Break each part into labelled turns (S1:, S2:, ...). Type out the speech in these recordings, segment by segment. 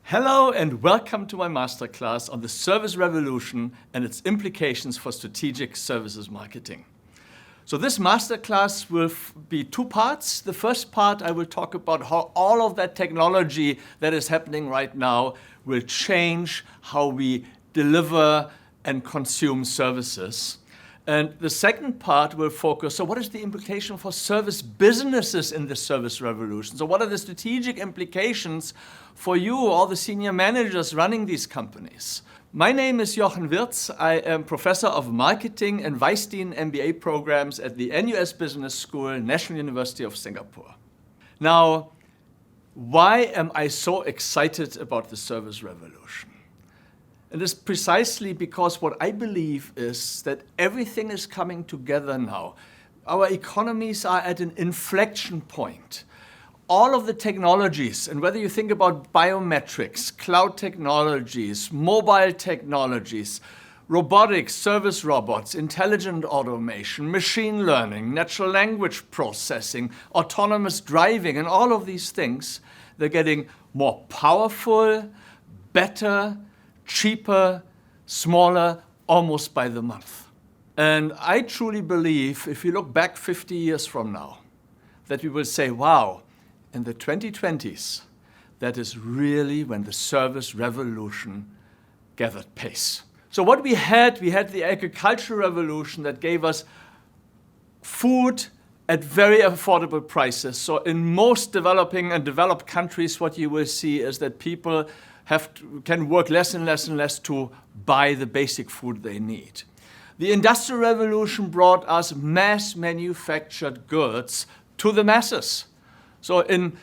S1: Hello and welcome to my masterclass on the service revolution and its implications for strategic services marketing. So this masterclass will be two parts. The first part, I will talk about how all of that technology that is happening right now will change how we deliver and consume services. And the second part will focus, so what is the implication for service businesses in the service revolution? So what are the strategic implications for you, all the senior managers running these companies? My name is Jochen Wirtz. I am professor of marketing and Vice Dean MBA programs at the NUS Business School, National University of Singapore. Now, why am I so excited about the service revolution? And it's precisely because what I believe is that everything is coming together now. Our economies are at an inflection point. All of the technologies, and whether you think about biometrics, cloud technologies, mobile technologies, robotics, service robots, intelligent automation, machine learning, natural language processing, autonomous driving, and all of these things, they're getting more powerful, better, cheaper, smaller, almost by the month. And I truly believe, if you look back 50 years from now, that we will say, wow, in the 2020s, that is really when the service revolution gathered pace. So what we had the agricultural revolution that gave us food at very affordable prices. So in most developing and developed countries, what you will see is that people can work less and less and less to buy the basic food they need. The Industrial Revolution brought us mass manufactured goods to the masses. So in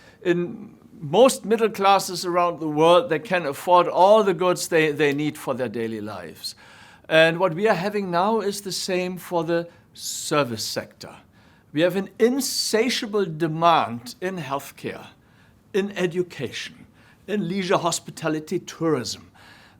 S1: most middle classes around the world, they can afford all the goods they need for their daily lives. And what we are having now is the same for the service sector. We have an insatiable demand in healthcare, in education, in leisure, hospitality, tourism.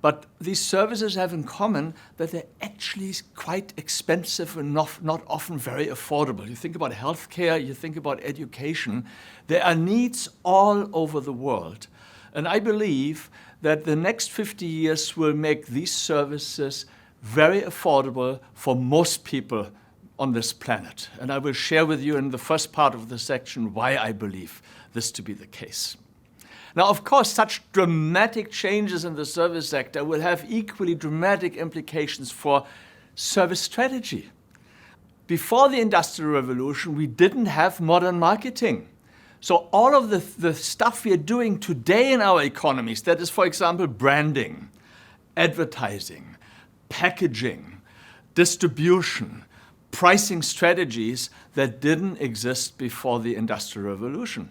S1: But these services have in common that they're actually quite expensive and not often very affordable. You think about healthcare, you think about education. There are needs all over the world. And I believe that the next 50 years will make these services very affordable for most people on this planet. And I will share with you in the first part of the section why I believe this to be the case. Now, of course, such dramatic changes in the service sector will have equally dramatic implications for service strategy. Before the Industrial Revolution, we didn't have modern marketing. So all of the stuff we are doing today in our economies, that is, for example, branding, advertising, packaging, distribution, pricing strategies that didn't exist before the Industrial Revolution.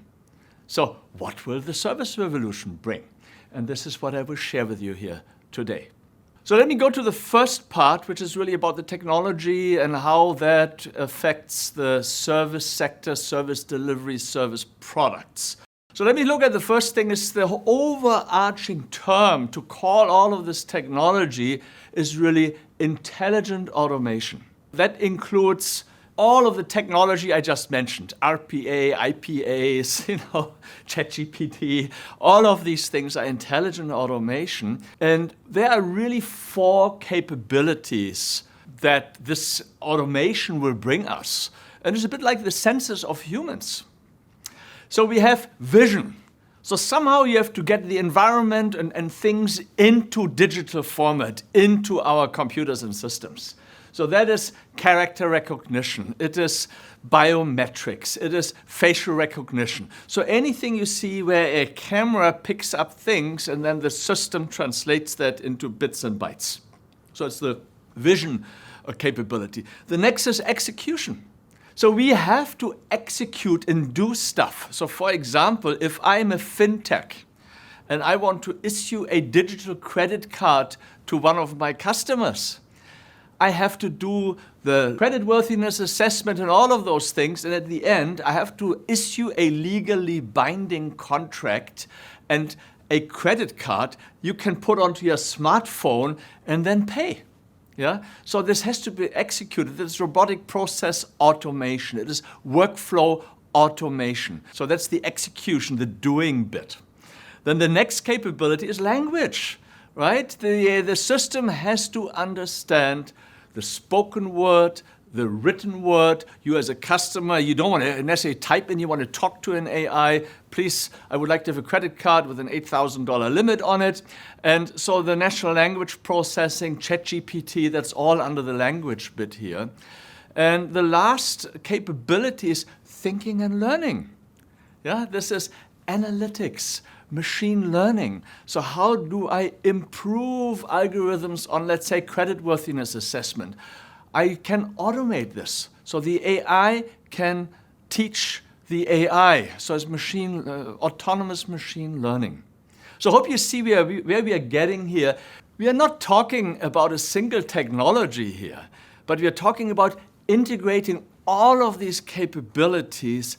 S1: So what will the service revolution bring? And this is what I will share with you here today. So let me go to the first part, which is really about the technology and how that affects the service sector, service delivery, service products. So let me look at the first thing is the overarching term to call all of this technology is really intelligent automation. That includes all of the technology I just mentioned, RPA, IPAs, ChatGPT, all of these things are intelligent automation. And there are really four capabilities that this automation will bring us. And it's a bit like the senses of humans. So we have vision. So somehow you have to get the environment and things into digital format, into our computers and systems. So that is character recognition, it is biometrics, it is facial recognition. So anything you see where a camera picks up things and then the system translates that into bits and bytes. So it's the vision capability. The next is execution. So we have to execute and do stuff. So for example, if I'm a fintech and I want to issue a digital credit card to one of my customers, I have to do the creditworthiness assessment and all of those things. And at the end, I have to issue a legally binding contract and a credit card you can put onto your smartphone and then pay. Yeah? So this has to be executed. This is robotic process automation. It is workflow automation. So that's the execution, the doing bit. Then the next capability is language, right? The system has to understand the spoken word, the written word. You as a customer, you don't want to necessarily type in, you want to talk to an AI. Please, I would like to have a credit card with an $8,000 limit on it. And so the natural language processing, ChatGPT, that's all under the language bit here. And the last capability is thinking and learning. Yeah, this is analytics, machine learning. So how do I improve algorithms on, let's say, creditworthiness assessment? I can automate this. So the AI can teach the AI. So it's autonomous machine learning. So I hope you see where we are getting here. We are not talking about a single technology here, but we are talking about integrating all of these capabilities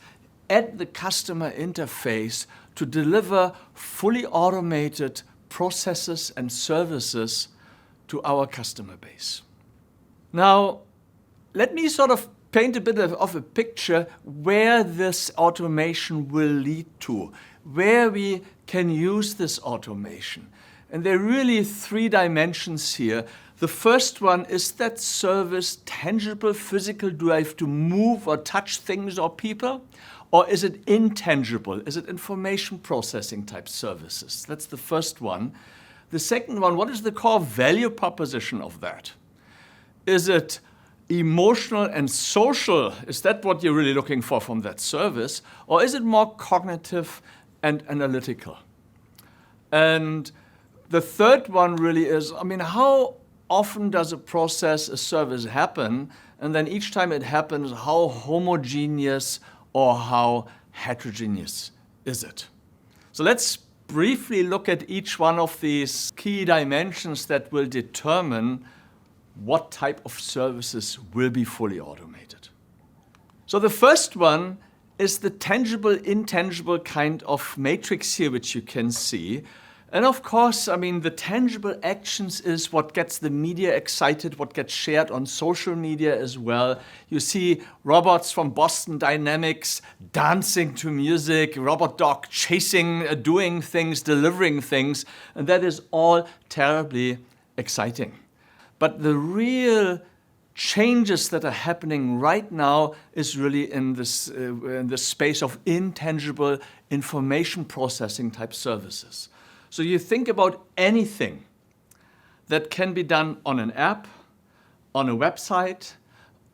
S1: at the customer interface to deliver fully automated processes and services to our customer base. Now, let me sort of paint a bit of a picture where this automation will lead to, where we can use this automation. And there are really three dimensions here. The first one, is that service tangible, physical? Do I have to move or touch things or people? Or is it intangible? Is it information processing type services? That's the first one. The second one, what is the core value proposition of that? Is it emotional and social? Is that what you're really looking for from that service? Or is it more cognitive and analytical? And the third one really is, how often does a process, a service happen? And then each time it happens, how homogeneous or how heterogeneous is it? So let's briefly look at each one of these key dimensions that will determine what type of services will be fully automated. So the first one is the tangible, intangible kind of matrix here, which you can see. And of course, the tangible actions is what gets the media excited, what gets shared on social media as well. You see robots from Boston Dynamics dancing to music, robot dog chasing, doing things, delivering things, and that is all terribly exciting. But the real changes that are happening right now is really in this space of intangible information processing type services. So you think about anything that can be done on an app, on a website,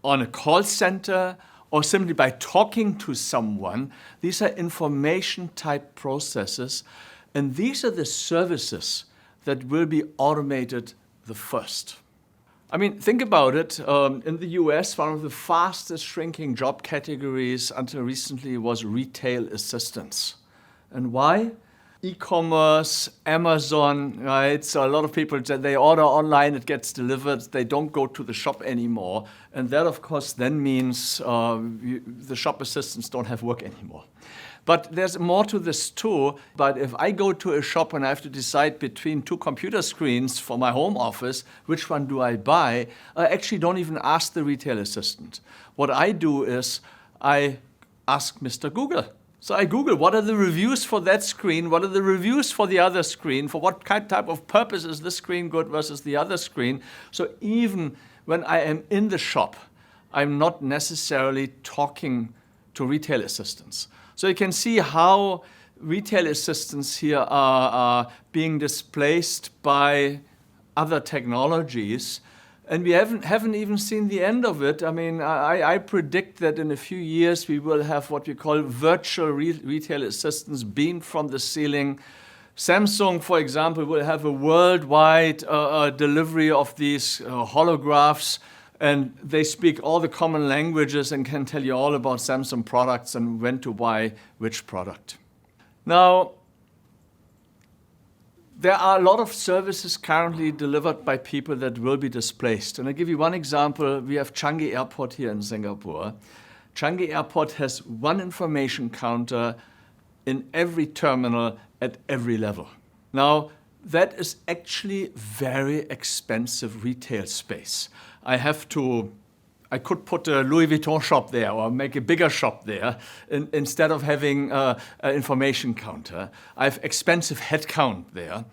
S1: on a call center, or simply by talking to someone. These are information type processes, and these are the services that will be automated the first. Think about it. In the US, one of the fastest shrinking job categories until recently was retail assistants. And why? E-commerce, Amazon, right? So a lot of people, they order online, it gets delivered, they don't go to the shop anymore. And that, of course, then means the shop assistants don't have work anymore. But there's more to this too. But if I go to a shop and I have to decide between two computer screens for my home office, which one do I buy? I actually don't even ask the retail assistant. What I do is I ask Mr. Google. So I Google, what are the reviews for that screen? What are the reviews for the other screen? For what type of purpose is this screen good versus the other screen? So even when I am in the shop, I'm not necessarily talking to retail assistants. So you can see how retail assistants here are being displaced by other technologies. And we haven't even seen the end of it. I predict that in a few years we will have what we call virtual retail assistants beamed from the ceiling. Samsung, for example, will have a worldwide delivery of these holographs, and they speak all the common languages and can tell you all about Samsung products and when to buy which product. Now, there are a lot of services currently delivered by people that will be displaced. And I'll give you one example. We have Changi Airport here in Singapore. Changi Airport has one information counter in every terminal at every level. Now, that is actually very expensive retail space. I have to I could put a Louis Vuitton shop there or make a bigger shop there instead of having an information counter. I have expensive headcount there.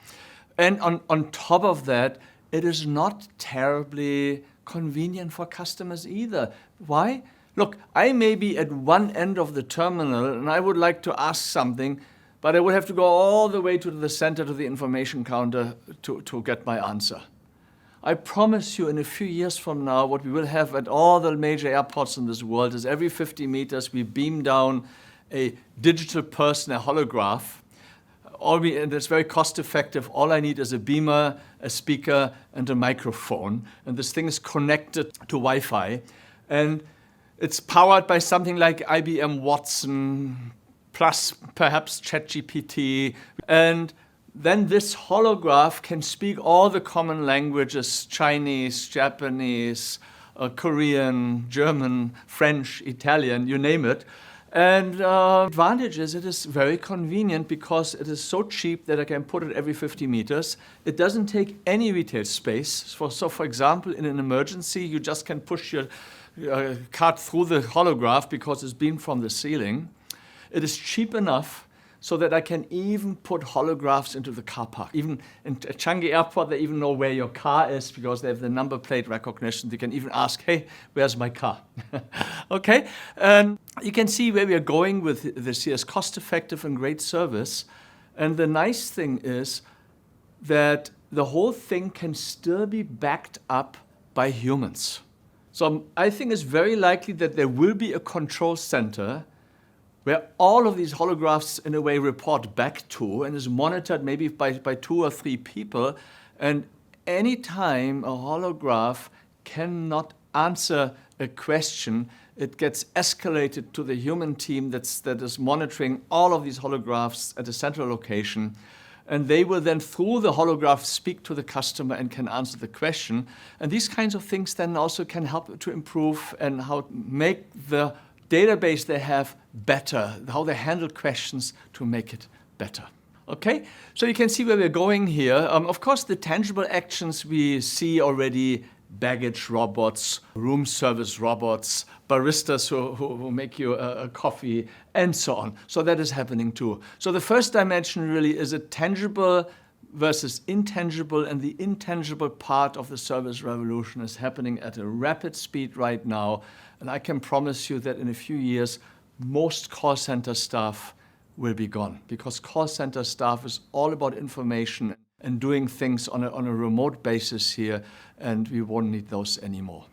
S1: And on top of that, it is not terribly convenient for customers either. Why? Look, I may be at one end of the terminal and I would like to ask something, but I would have to go all the way to the center to the information counter to get my answer. I promise you in a few years from now, what we will have at all the major airports in this world is every 50 meters we beam down a digital person, a holograph. And it's very cost effective. All I need is a beamer, a speaker, and a microphone. And this thing is connected to Wi-Fi. And it's powered by something like IBM Watson, plus perhaps ChatGPT. And then this holograph can speak all the common languages, Chinese, Japanese, Korean, German, French, Italian, you name it. And the advantage is it is very convenient because it is so cheap that I can put it every 50 meters. It doesn't take any retail space. So for example, in an emergency, you just can push your card through the holograph because it's beamed from the ceiling. It is cheap enough so that I can even put holographs into the car park. Even in Changi Airport, they even know where your car is because they have the number plate recognition. They can even ask, hey, where's my car? Okay, and you can see where we are going with this here. It's cost-effective and great service. And the nice thing is that the whole thing can still be backed up by humans. So I think it's very likely that there will be a control center where all of these holographs in a way report back to and is monitored maybe by 2 or 3 people. And anytime a holograph cannot answer a question, it gets escalated to the human team that is monitoring all of these holographs at a central location. And they will then, through the holograph, speak to the customer and can answer the question. And these kinds of things then also can help to improve and how make the database they have better, how they handle questions to make it better. Okay, so you can see where we're going here. Of course, the tangible actions we see already: baggage robots, room service robots, baristas who make you a coffee, and so on. So that is happening too. So the first dimension really is a tangible versus intangible, and the intangible part of the service revolution is happening at a rapid speed right now. And I can promise you that in a few years, most call center staff will be gone, because call center staff is all about information and doing things on a remote basis here, and we won't need those anymore.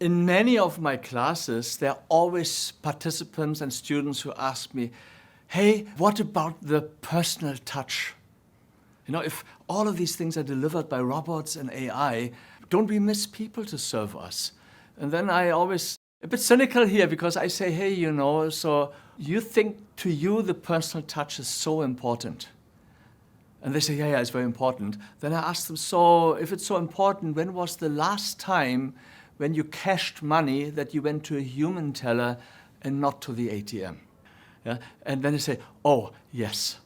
S1: In many of my classes, there are always participants and students who ask me, hey, what about the personal touch? You know, if all of these things are delivered by robots and AI, don't we miss people to serve us? And then I always, a bit cynical here, because I say, hey, you know, so you think to you the personal touch is so important? And they say, yeah, it's very important. Then I ask them, so if it's so important, when was the last time when you cashed money that you went to a human teller and not to the ATM? Yeah? And then they say, oh, yes.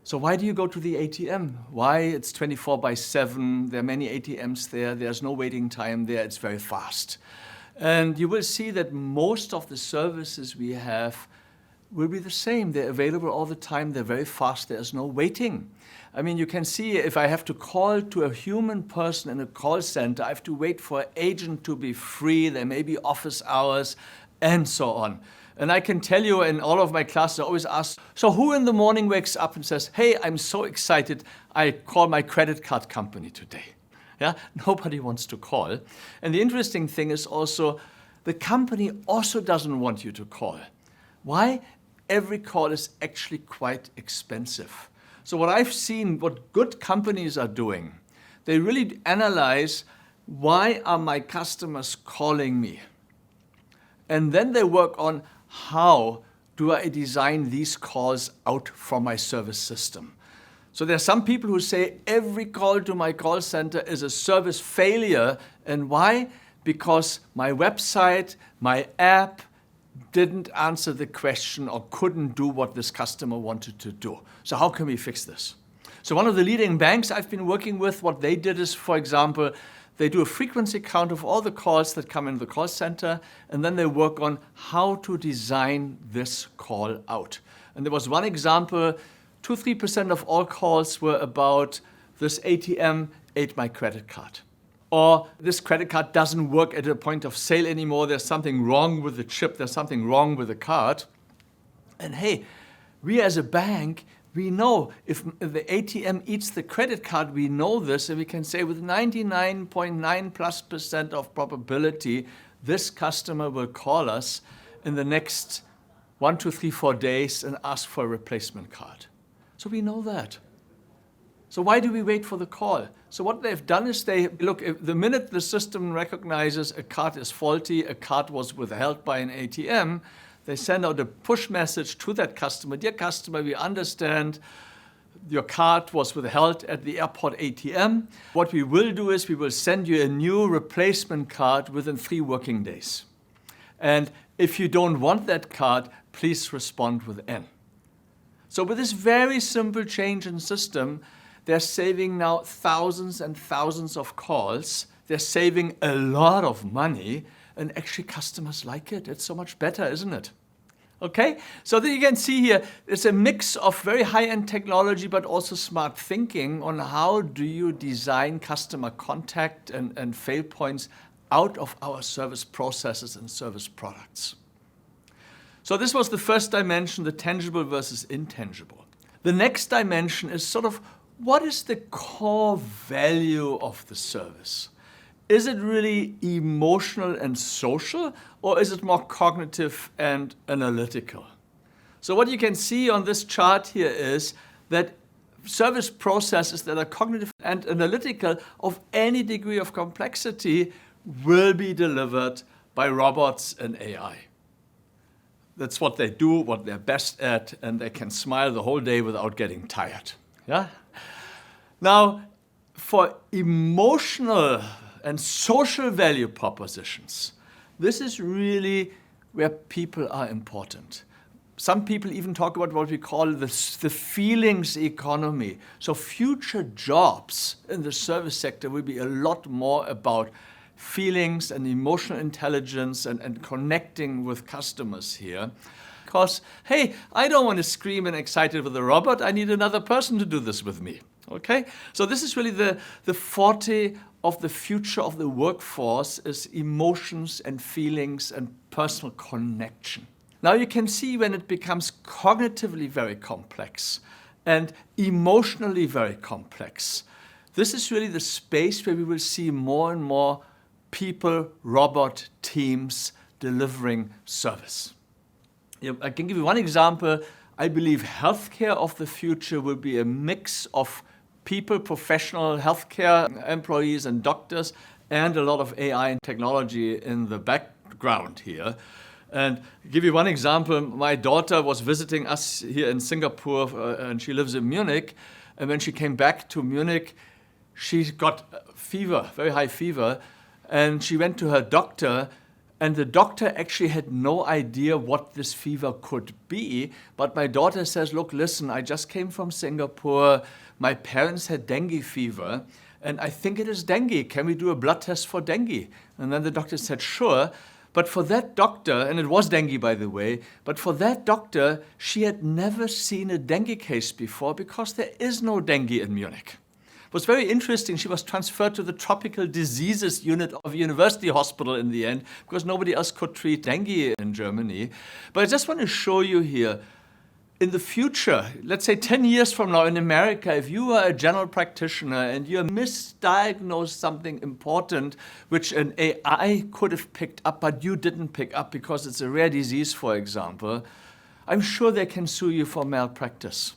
S1: So why do you go to the ATM? Why? It's 24/7. There are many ATMs there. There's no waiting time there. It's very fast. And you will see that most of the services we have will be the same. They're available all the time. They're very fast. There's no waiting. I mean, you can see if I have to call to a human person in a call center, I have to wait for an agent to be free. There may be office hours and so on. And I can tell you in all of my classes, I always ask, so who in the morning wakes up and says, hey, I'm so excited, I call my credit card company today? Yeah, nobody wants to call. And the interesting thing is also, the company also doesn't want you to call. Why? Every call is actually quite expensive. So what I've seen, what good companies are doing, they really analyze, why are my customers calling me? And then they work on, how do I design these calls out from my service system? So there are some people who say every call to my call center is a service failure. And why? Because my website, my app didn't answer the question or couldn't do what this customer wanted to do. So how can we fix this? So one of the leading banks I've been working with, what they did is, for example, They do a frequency count of all the calls that come in the call center, and then they work on how to design this call out. And there was one example, 2-3% of all calls were about this ATM ate my credit card. Or this credit card doesn't work at a point of sale anymore. There's something wrong with the chip. There's something wrong with the card. And hey, we as a bank, we know if the ATM eats the credit card, we know this, and we can say with 99.9+% of probability, this customer will call us in the next 1, 2, 3, 4 days and ask for a replacement card. So we know that. So why do we wait for the call? So what they've done is the minute the system recognizes a card is faulty, a card was withheld by an ATM, they send out a push message to that customer. Dear customer, we understand your card was withheld at the airport ATM. What we will do is we will send you a new replacement card within 3 working days. And if you don't want that card, please respond with N. So with this very simple change in system, they're saving now thousands and thousands of calls. They're saving a lot of money, and actually customers like it. It's so much better, isn't it? Okay, so then you can see here, it's a mix of very high-end technology, but also smart thinking on how do you design customer contact and fail points out of our service processes and service products. So this was the first dimension, the tangible versus intangible. The next dimension is sort of, what is the core value of the service? Is it really emotional and social, or is it more cognitive and analytical? So what you can see on this chart here is that service processes that are cognitive and analytical of any degree of complexity will be delivered by robots and AI. That's what they do, what they're best at, and they can smile the whole day without getting tired. Yeah? Now, for emotional and social value propositions, this is really where people are important. Some people even talk about what we call the feelings economy. So future jobs in the service sector will be a lot more about feelings and emotional intelligence and connecting with customers here. Because, hey, I don't want to scream and excited with a robot. I need another person to do this with me. Okay? So this is really the forte of the future of the workforce is emotions and feelings and personal connection. Now you can see when it becomes cognitively very complex and emotionally very complex. This is really the space where we will see more and more people-robot teams delivering service. I can give you one example. I believe healthcare of the future will be a mix of people, professional healthcare employees and doctors, and a lot of AI and technology in the background here. And I'll give you one example. My daughter was visiting us here in Singapore, and she lives in Munich. And when she came back to Munich, she got fever, very high fever, and she went to her doctor, and the doctor actually had no idea what this fever could be. But my daughter says, look, listen, I just came from Singapore. My parents had dengue fever, and I think it is dengue. Can we do a blood test for dengue? And then the doctor said, sure. But for that doctor, and it was dengue, by the way, but for that doctor, she had never seen a dengue case before because there is no dengue in Munich. It was very interesting. She was transferred to the tropical diseases unit of University Hospital in the end because nobody else could treat dengue in Germany. But I just want to show you here, in the future, let's say 10 years from now in America, if you are a general practitioner and you misdiagnosed something important which an AI could have picked up but you didn't pick up because it's a rare disease, for example, I'm sure they can sue you for malpractice.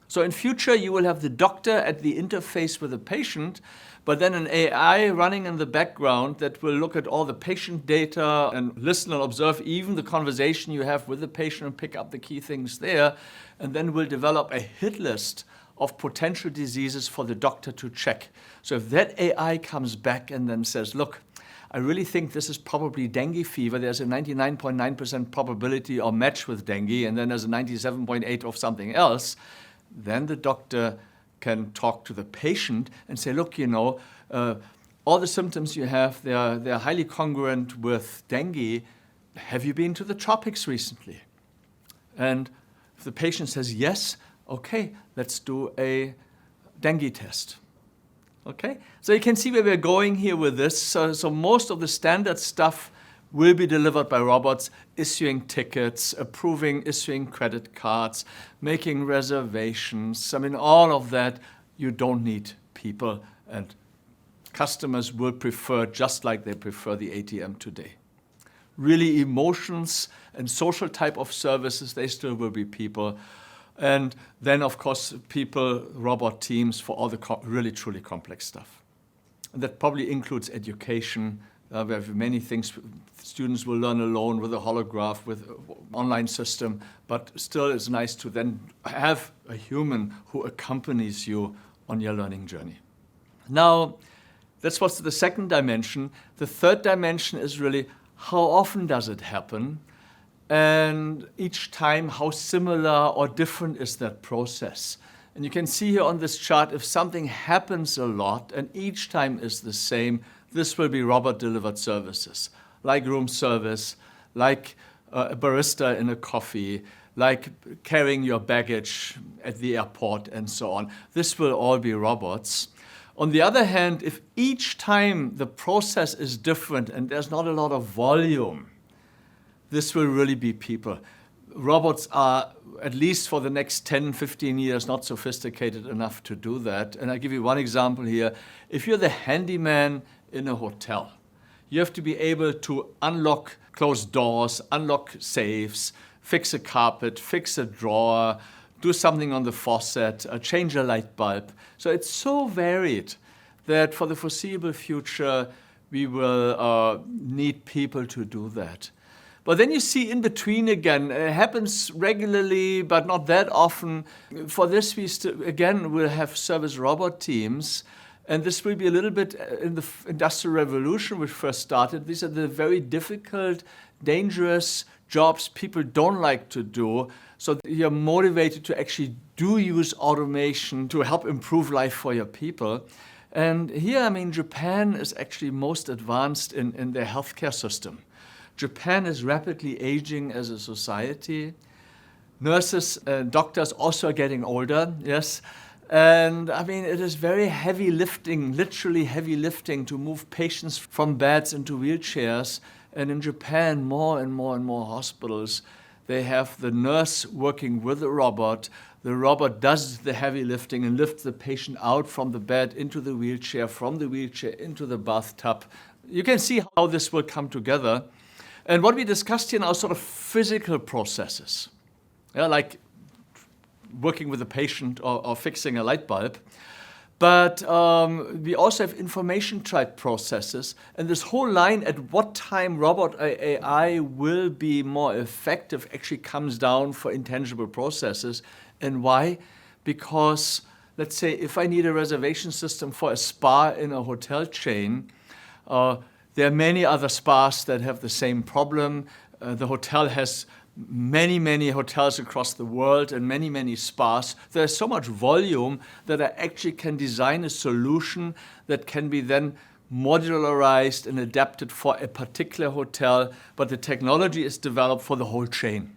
S1: So in future, you will have the doctor at the interface with the patient, but then an AI running in the background that will look at all the patient data and listen and observe even the conversation you have with the patient and pick up the key things there, and then will develop a hit list of potential diseases for the doctor to check. So if that AI comes back and then says, look, I really think this is probably dengue fever. There's a 99.9% probability or match with dengue, and then there's a 97.8% of something else, then the doctor can talk to the patient and say, look, all the symptoms you have, they're highly congruent with dengue. Have you been to the tropics recently? And if the patient says yes, okay, let's do a dengue test. Okay, so you can see where we're going here with this. So most of the standard stuff will be delivered by robots, issuing tickets, issuing credit cards, making reservations. I mean, all of that, you don't need people, and customers will prefer, just like they prefer the ATM today. Really, emotions and social type of services, they still will be people. And then, of course, robot teams for all the really, truly complex stuff. And that probably includes education. We have many things students will learn alone with a holograph, with an online system, but still it's nice to then have a human who accompanies you on your learning journey. Now, that's what's the second dimension. The third dimension is really how often does it happen? And each time, how similar or different is that process? And you can see here on this chart, if something happens a lot and each time is the same, this will be robot-delivered services, like room service, like a barista in a coffee, like carrying your baggage at the airport and so on. This will all be robots. On the other hand, if each time the process is different and there's not a lot of volume, this will really be people. Robots are, at least for the next 10, 15 years, not sophisticated enough to do that. And I'll give you one example here. If you're the handyman in a hotel, you have to be able to unlock closed doors, unlock safes, fix a carpet, fix a drawer, do something on the faucet, change a light bulb. So it's so varied that for the foreseeable future, we will need people to do that. But then you see in between again, it happens regularly, but not that often. For this, we again will have service robot teams. And this will be a little bit in the Industrial Revolution, which first started. These are the very difficult, dangerous jobs people don't like to do. So you're motivated to actually use automation to help improve life for your people. And here, I mean, Japan is actually most advanced in their healthcare system. Japan is rapidly aging as a society. Nurses and doctors also are getting older, yes. And I mean, it is very heavy lifting, literally heavy lifting, to move patients from beds into wheelchairs. And in Japan, more and more and more hospitals, they have the nurse working with the robot. The robot does the heavy lifting and lifts the patient out from the bed into the wheelchair, from the wheelchair into the bathtub. You can see how this will come together. And what we discussed here are sort of physical processes, like working with a patient or fixing a light bulb. But we also have information type processes. And this whole line, at what time robot AI will be more effective, actually comes down for intangible processes. And why? Because, let's say, if I need a reservation system for a spa in a hotel chain, there are many other spas that have the same problem. The hotel has many, many hotels across the world and many, many spas. There's so much volume that I actually can design a solution that can be then modularized and adapted for a particular hotel, but the technology is developed for the whole chain.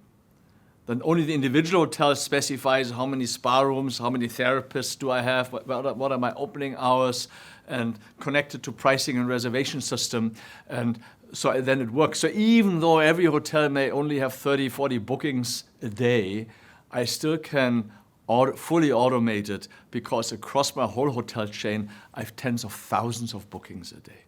S1: Then only the individual hotel specifies how many spa rooms, how many therapists do I have, what are my opening hours, and connected to pricing and reservation system. And so then it works. So even though every hotel may only have 30, 40 bookings a day, I still can fully automate it, because across my whole hotel chain, I have tens of thousands of bookings a day.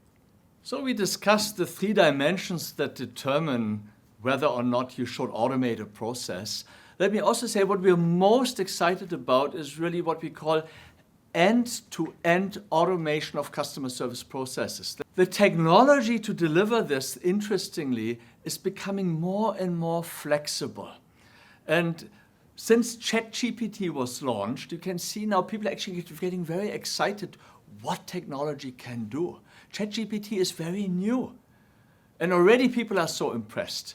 S1: So we discussed the 3 dimensions that determine whether or not you should automate a process. Let me also say what we're most excited about is really what we call end-to-end automation of customer service processes. The technology to deliver this, interestingly, is becoming more and more flexible. And since ChatGPT was launched, you can see now people actually getting very excited what technology can do. ChatGPT is very new, and already people are so impressed.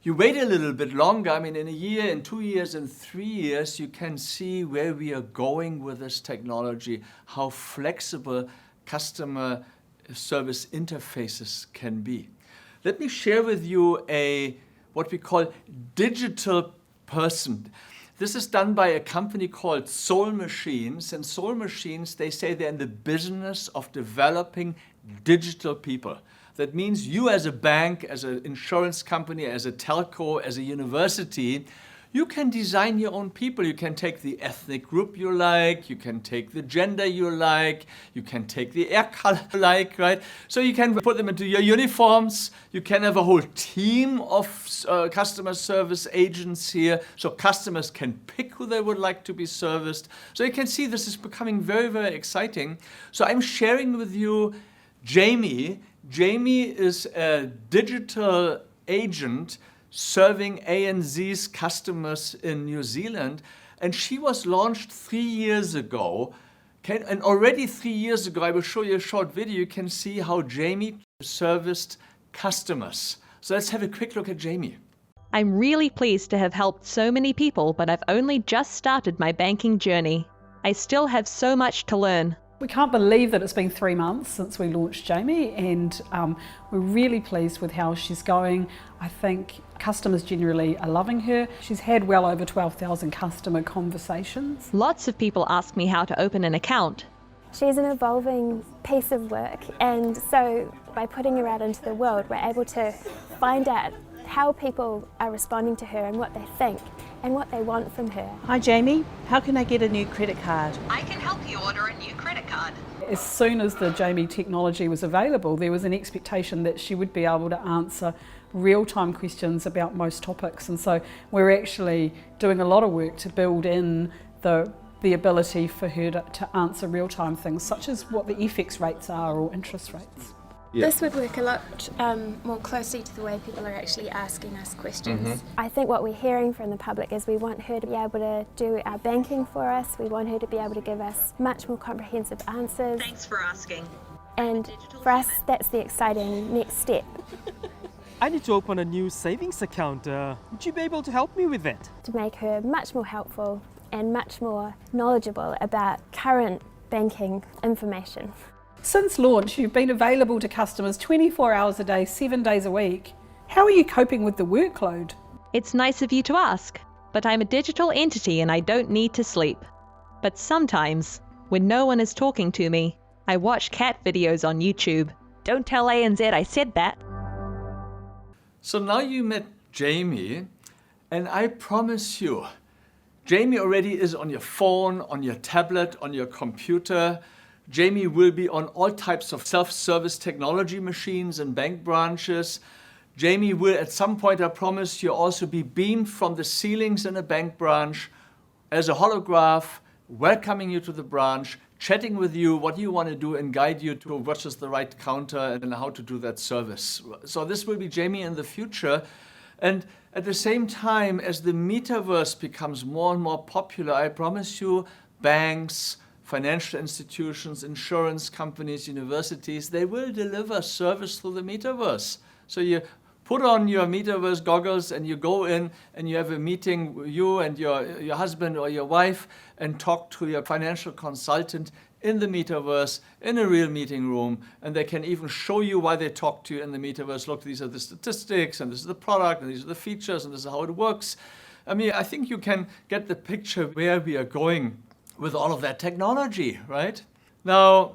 S1: You wait a little bit longer, I mean, in a year, in 2 years, in 3 years, you can see where we are going with this technology, how flexible customer service interfaces can be. Let me share with you what we call digital person. This is done by a company called Soul Machines. And Soul Machines, they say they're in the business of developing digital people. That means you as a bank, as an insurance company, as a telco, as a university, you can design your own people. You can take the ethnic group you like, you can take the gender you like, you can take the hair color you like, right? So you can put them into your uniforms. You can have a whole team of customer service agents here, so customers can pick who they would like to be serviced. So you can see this is becoming very, very exciting. So I'm sharing with you Jamie. Jamie is a digital agent serving ANZ's customers in New Zealand, and she was launched 3 years ago. And already 3 years ago, I will show you a short video, you can see how Jamie serviced customers. So let's have a quick look at Jamie.
S2: I'm really pleased to have helped so many people, but I've only just started my banking journey. I still have so much to learn.
S3: We can't believe that it's been 3 months since we launched Jamie, and we're really pleased with how she's going. I think customers generally are loving her. She's had well over 12,000 customer conversations.
S2: Lots of people ask me how to open an account.
S4: She's an evolving piece of work, and so by putting her out into the world, we're able to find out how people are responding to her and what they think and what they want from her.
S5: Hi Jamie, how can I get a new credit card?
S6: I can help you order a new credit card.
S3: As soon as the Jamie technology was available, there was an expectation that she would be able to answer real-time questions about most topics, and so we're actually doing a lot of work to build in the ability for her to answer real-time things, such as what the FX rates are or interest rates.
S1: Yeah.
S7: This would work a lot more closely to the way people are actually asking us questions.
S4: I think what we're hearing from the public is we want her to be able to do our banking for us. We want her to be able to give us much more comprehensive answers.
S6: Thanks for asking.
S4: And for us, that's the exciting next step.
S8: I need to open a new savings account. Would you be able to help me with that?
S4: To make her much more helpful and much more knowledgeable about current banking information.
S3: Since launch, you've been available to customers 24 hours a day, 7 days a week. How are you coping with the workload?
S2: It's nice of you to ask, but I'm a digital entity and I don't need to sleep. But sometimes, when no one is talking to me, I watch cat videos on YouTube. Don't tell ANZ I said that.
S1: So now you met Jamie, and I promise you, Jamie already is on your phone, on your tablet, on your computer. Jamie will be on all types of self-service technology machines and bank branches. Jamie will at some point, I promise you, also be beamed from the ceilings in a bank branch as a holograph, welcoming you to the branch, chatting with you what you want to do and guide you to what is the right counter and how to do that service. So this will be Jamie in the future. And at the same time, as the metaverse becomes more and more popular, I promise you, banks, financial institutions, insurance companies, universities, they will deliver service through the metaverse. So you put on your metaverse goggles and you go in and you have a meeting, you and your husband or your wife, and talk to your financial consultant in the metaverse, in a real meeting room, and they can even show you why they talk to you in the metaverse. Look, these are the statistics, and this is the product, and these are the features, and this is how it works. I mean, I think you can get the picture where we are going with all of that technology, right? Now,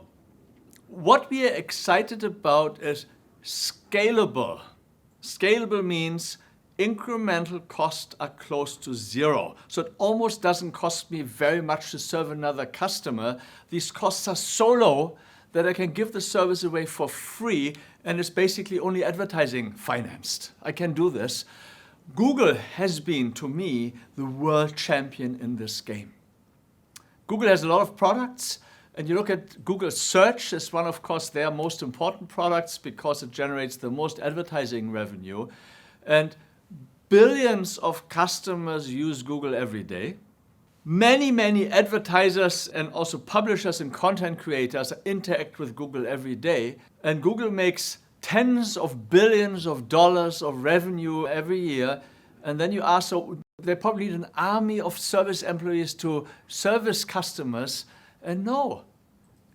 S1: what we are excited about is scalable. Scalable means incremental costs are close to zero. So it almost doesn't cost me very much to serve another customer. These costs are so low that I can give the service away for free, and it's basically only advertising financed. I can do this. Google has been, to me, the world champion in this game. Google has a lot of products, and you look at Google Search as one, of course, their most important products because it generates the most advertising revenue. And billions of customers use Google every day. Many, many advertisers and also publishers and content creators interact with Google every day. And Google makes tens of billions of dollars of revenue every year. And then you ask, so they probably need an army of service employees to service customers. And no,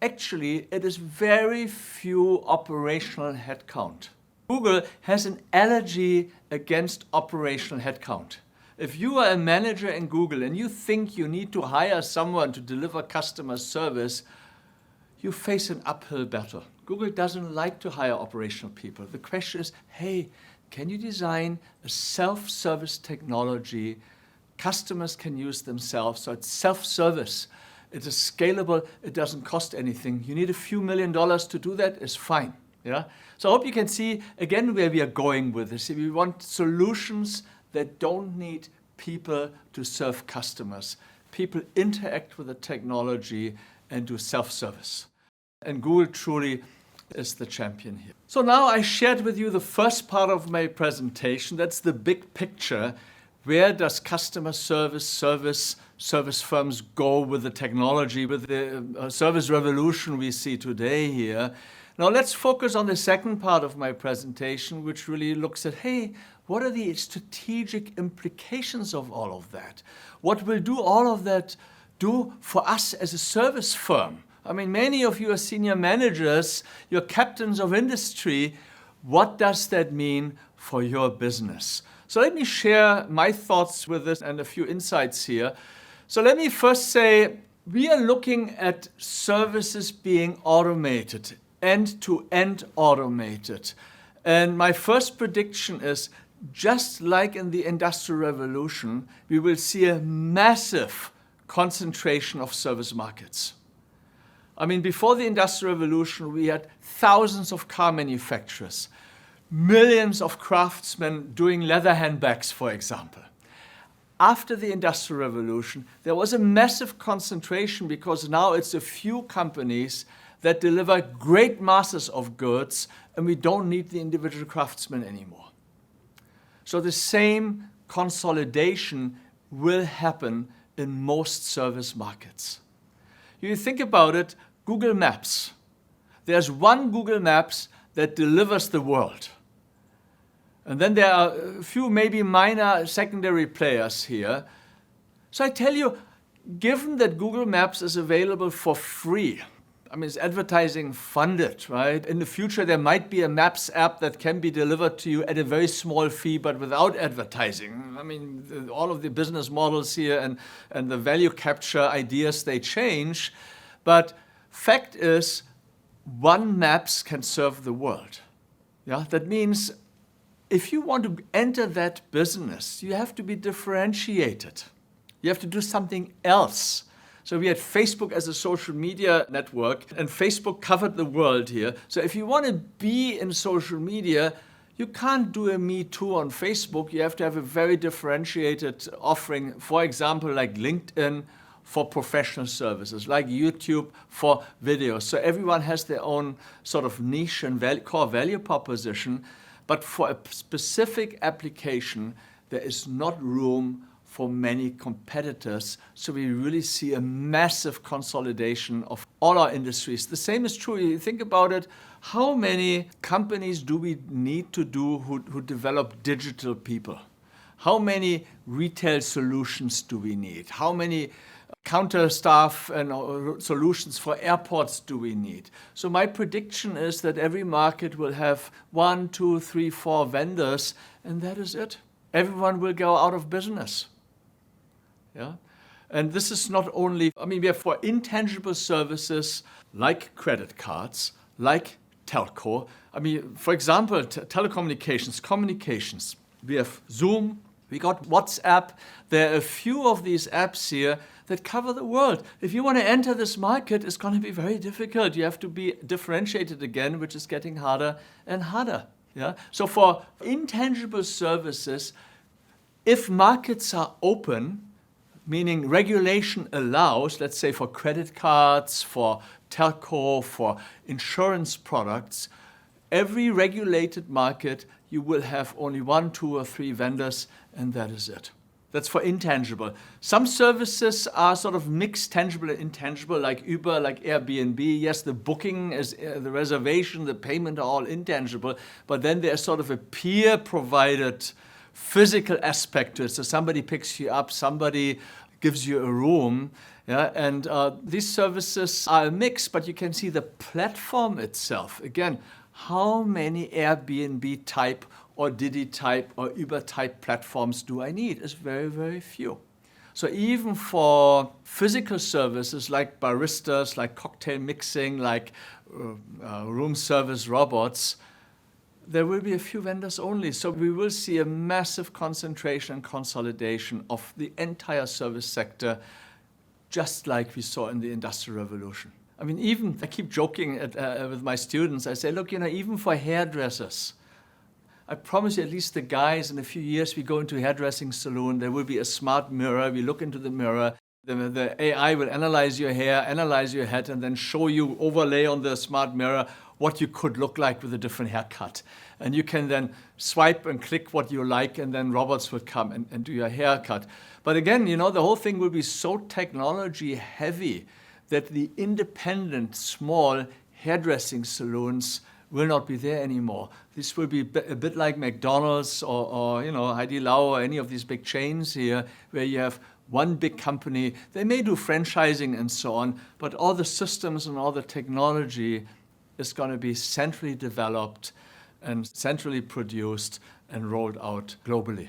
S1: actually it is very few operational headcount. Google has an allergy against operational headcount. If you are a manager in Google and you think you need to hire someone to deliver customer service, you face an uphill battle. Google doesn't like to hire operational people. The question is, hey, can you design a self-service technology customers can use themselves? So it's self-service. It is scalable. It doesn't cost anything. You need a few $1 million to do that. It's fine. Yeah. So I hope you can see again where we are going with this. We want solutions that don't need people to serve customers. People interact with the technology and do self-service. And Google truly is the champion here. So now I shared with you the first part of my presentation. That's the big picture. Where does customer service firms go with the technology, with the service revolution we see today here? Now let's focus on the second part of my presentation, which really looks at, hey, what are the strategic implications of all of that? What will do all of that do for us as a service firm? I mean, many of you are senior managers, you're captains of industry. What does that mean for your business? So let me share my thoughts with this and a few insights here. So let me first say, we are looking at services being automated, end-to-end automated. And my first prediction is, just like in the Industrial Revolution, we will see a massive concentration of service markets. I mean, before the Industrial Revolution, we had thousands of car manufacturers, millions of craftsmen doing leather handbags, for example. After the Industrial Revolution, there was a massive concentration because now it's a few companies that deliver great masses of goods, and we don't need the individual craftsmen anymore. So the same consolidation will happen in most service markets. You think about it, Google Maps. There's one Google Maps that delivers the world. And then there are a few maybe minor secondary players here. So I tell you, given that Google Maps is available for free, I mean, it's advertising funded, right? In the future, there might be a Maps app that can be delivered to you at a very small fee, but without advertising. I mean, all of the business models here and the value capture ideas, they change. But fact is, one Maps can serve the world. Yeah, that means if you want to enter that business, you have to be differentiated. You have to do something else. So we had Facebook as a social media network, and Facebook covered the world here. So if you want to be in social media, you can't do a Me Too on Facebook. You have to have a very differentiated offering, for example, like LinkedIn for professional services, like YouTube for videos. So everyone has their own sort of niche and core value proposition. But for a specific application, there is not room for many competitors. So we really see a massive consolidation of all our industries. The same is true. You think about it, how many companies do we need to do who develop digital people? How many retail solutions do we need? How many counter staff and solutions for airports do we need? So my prediction is that every market will have 1, 2, 3, 4 vendors, and that is it. Everyone will go out of business. Yeah? And this is not only, I mean, we have for intangible services like credit cards, like telco. I mean, for example, telecommunications, communications. We have Zoom, we got WhatsApp. There are a few of these apps here that cover the world. If you want to enter this market, it's going to be very difficult. You have to be differentiated again, which is getting harder and harder. Yeah? So for intangible services, if markets are open, meaning regulation allows, let's say for credit cards, for telco, for insurance products, every regulated market, you will have only 1, 2, or 3 vendors, and that is it. That's for intangible. Some services are sort of mixed tangible and intangible, like Uber, like Airbnb. Yes, the booking, is the reservation, the payment are all intangible, but then there's sort of a peer-provided physical aspect to it. So somebody picks you up, somebody gives you a room. Yeah, and these services are a mix, but you can see the platform itself. Again, how many Airbnb type or Didi type or Uber type platforms do I need? It's very, very few. So even for physical services like baristas, like cocktail mixing, like room service robots, there will be a few vendors only. So we will see a massive concentration and consolidation of the entire service sector, just like we saw in the Industrial Revolution. I mean, even, I keep joking with my students, I say, look, even for hairdressers, I promise you, at least the guys, in a few years, we go into a hairdressing salon, there will be a smart mirror, we look into the mirror, the AI will analyze your hair, analyze your head, and then show you, overlay on the smart mirror, what you could look like with a different haircut. And you can then swipe and click what you like, and then robots will come and do your haircut. But again, the whole thing will be so technology heavy that the independent, small hairdressing salons will not be there anymore. This will be a bit like McDonald's or Heidi Lau or any of these big chains here, where you have one big company. They may do franchising and so on, but all the systems and all the technology is going to be centrally developed and centrally produced and rolled out globally.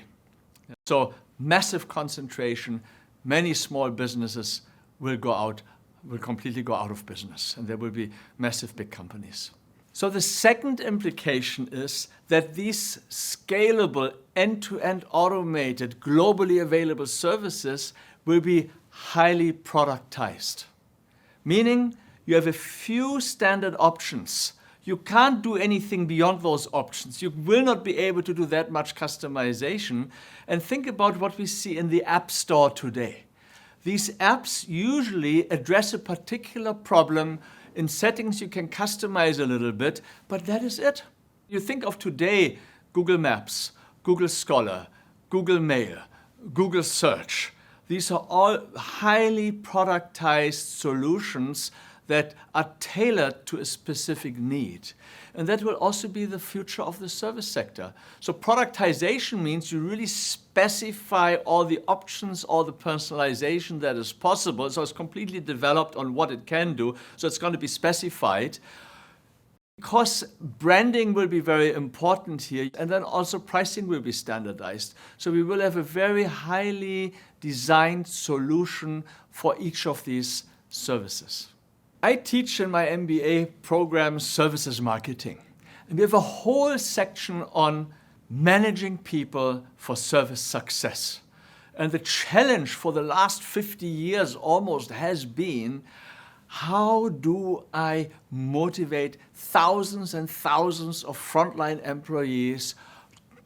S1: So massive concentration, many small businesses will completely go out of business, and there will be massive big companies. So the second implication is that these scalable, end-to-end automated, globally available services will be highly productized. Meaning you have a few standard options. You can't do anything beyond those options. You will not be able to do that much customization. And think about what we see in the App Store today. These apps usually address a particular problem. In settings, you can customize a little bit, but that is it. You think of today, Google Maps, Google Scholar, Google Mail, Google Search. These are all highly productized solutions that are tailored to a specific need. And that will also be the future of the service sector. So productization means you really specify all the options, all the personalization that is possible. So it's completely developed on what it can do. So it's going to be specified. Because branding will be very important here, and then also pricing will be standardized. So we will have a very highly designed solution for each of these services. I teach in my MBA program services marketing. And we have a whole section on managing people for service success. And the challenge for the last 50 years almost has been, how do I motivate thousands and thousands of frontline employees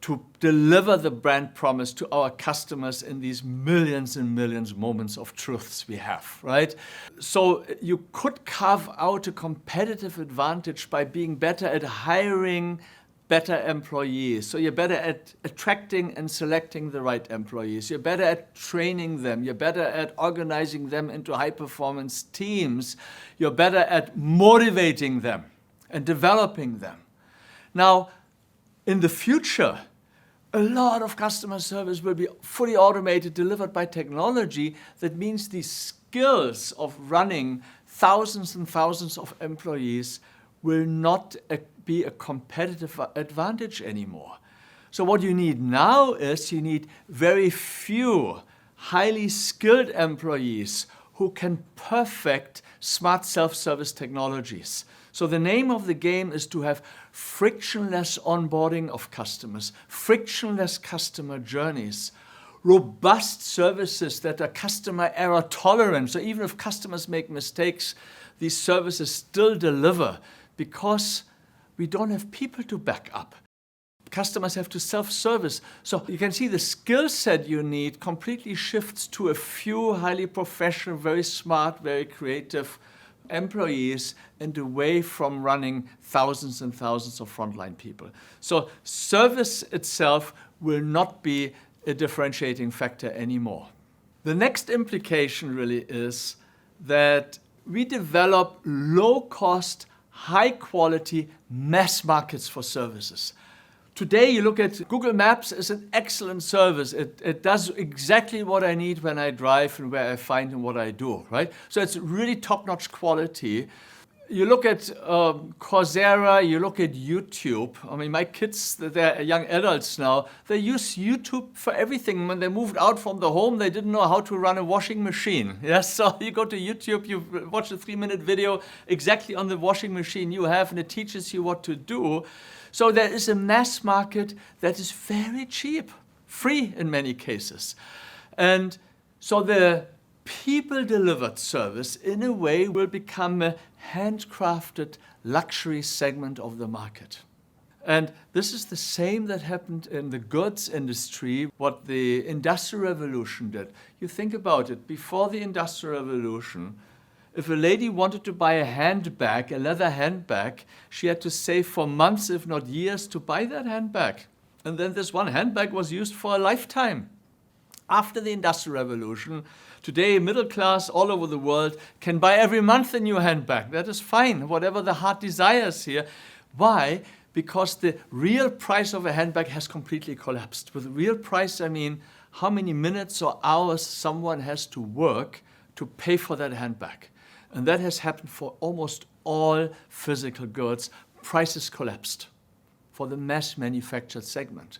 S1: to deliver the brand promise to our customers in these millions and millions moments of truths we have, right? So you could carve out a competitive advantage by being better at hiring better employees. So you're better at attracting and selecting the right employees. You're better at training them. You're better at organizing them into high-performance teams. You're better at motivating them and developing them. Now, in the future, a lot of customer service will be fully automated, delivered by technology. That means the skills of running thousands and thousands of employees will not be a competitive advantage anymore. So what you need now is you need very few highly skilled employees who can perfect smart self-service technologies. So the name of the game is to have frictionless onboarding of customers, frictionless customer journeys, robust services that are customer error tolerant. So even if customers make mistakes, these services still deliver because we don't have people to back up. Customers have to self-service. So you can see the skill set you need completely shifts to a few highly professional, very smart, very creative employees and away from running thousands and thousands of frontline people. So service itself will not be a differentiating factor anymore. The next implication really is that we develop low-cost, high-quality mass markets for services. Today, you look at Google Maps as an excellent service. It does exactly what I need when I drive and where I find and what I do, right? So it's really top-notch quality. You look at Coursera, you look at YouTube. I mean, my kids, they're young adults now, they use YouTube for everything. When they moved out from the home, they didn't know how to run a washing machine. Yes, so you go to YouTube, you watch a 3-minute video exactly on the washing machine you have, and it teaches you what to do. So there is a mass market that is very cheap, free in many cases. And so the people-delivered service, in a way, will become a handcrafted luxury segment of the market. And this is the same that happened in the goods industry, what the Industrial Revolution did. You think about it, before the Industrial Revolution, if a lady wanted to buy a handbag, a leather handbag, she had to save for months, if not years, to buy that handbag. And then this one handbag was used for a lifetime. After the Industrial Revolution, today middle class all over the world can buy every month a new handbag. That is fine, whatever the heart desires here. Why? Because the real price of a handbag has completely collapsed. With real price, I mean how many minutes or hours someone has to work to pay for that handbag. And that has happened for almost all physical goods. Prices collapsed for the mass manufactured segment.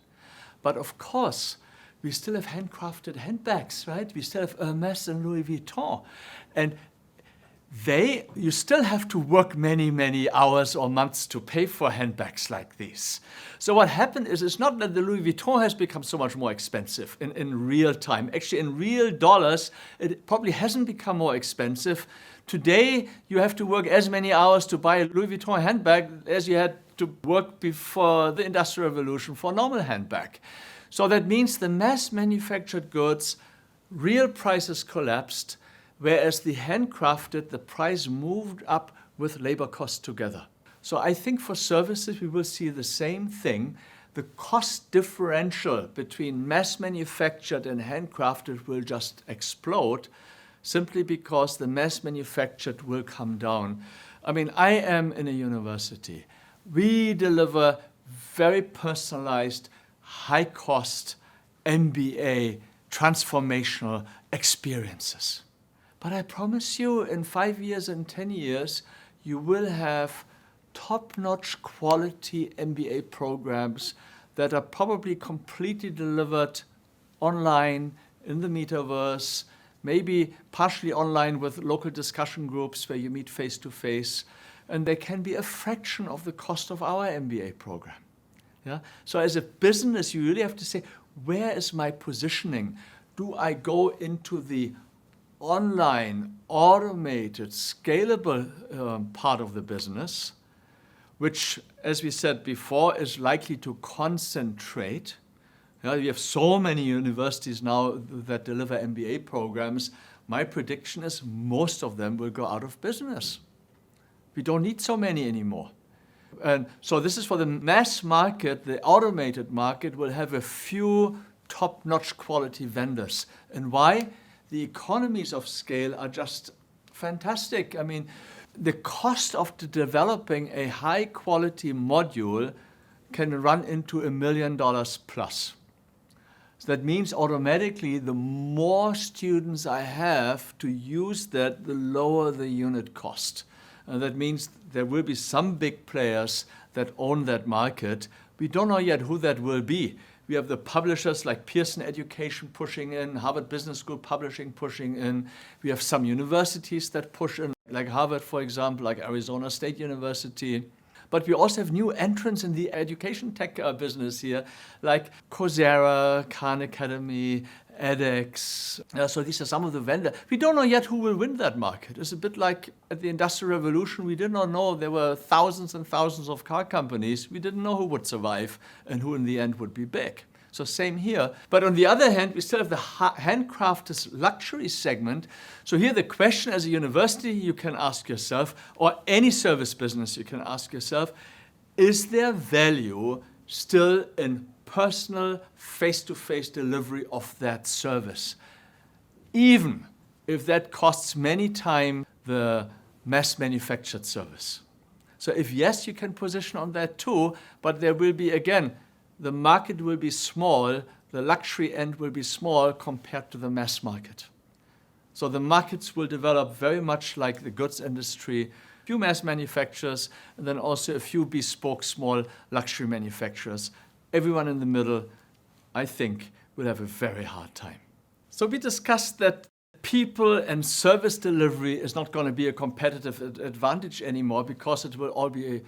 S1: But of course, we still have handcrafted handbags, right? We still have Hermes and Louis Vuitton. And you still have to work many, many hours or months to pay for handbags like these. So what happened is, it's not that the Louis Vuitton has become so much more expensive in real time. Actually, in real dollars, it probably hasn't become more expensive. Today, you have to work as many hours to buy a Louis Vuitton handbag as you had to work before the Industrial Revolution for a normal handbag. So that means the mass manufactured goods, real prices collapsed, whereas the handcrafted, the price moved up with labor costs together. So I think for services, we will see the same thing. The cost differential between mass manufactured and handcrafted will just explode, simply because the mass manufactured will come down. I mean, I am in a university. We deliver very personalized, high-cost MBA transformational experiences. But I promise you, in 5 years and 10 years, you will have top-notch quality MBA programs that are probably completely delivered online, in the metaverse, maybe partially online with local discussion groups where you meet face-to-face, and they can be a fraction of the cost of our MBA program. Yeah? So as a business, you really have to say, where is my positioning? Do I go into the online, automated, scalable part of the business, which, as we said before, is likely to concentrate? Yeah, we have so many universities now that deliver MBA programs. My prediction is most of them will go out of business. We don't need so many anymore. And so this is for the mass market. The automated market will have a few top-notch quality vendors. And why? The economies of scale are just fantastic. I mean, the cost of developing a high-quality module can run into $1 million plus. So that means automatically the more students I have to use that, the lower the unit cost. And that means there will be some big players that own that market. We don't know yet who that will be. We have the publishers like Pearson Education pushing in, Harvard Business School Publishing pushing in. We have some universities that push in, like Harvard, for example, like Arizona State University. But we also have new entrants in the education tech business here, like Coursera, Khan Academy, edX. So these are some of the vendors. We don't know yet who will win that market. It's a bit like at the Industrial Revolution. We did not know there were thousands and thousands of car companies. We didn't know who would survive and who in the end would be big. So same here. But on the other hand, we still have the handcrafted luxury segment. So here the question as a university you can ask yourself, or any service business you can ask yourself, is there value still in personal face-to-face delivery of that service, even if that costs many times the mass manufactured service? So if yes, you can position on that too, but there will be, again, the market will be small, the luxury end will be small compared to the mass market. So the markets will develop very much like the goods industry, few mass manufacturers, and then also a few bespoke small luxury manufacturers. Everyone in the middle, I think, will have a very hard time. So we discussed that people and service delivery is not going to be a competitive advantage anymore because it will all be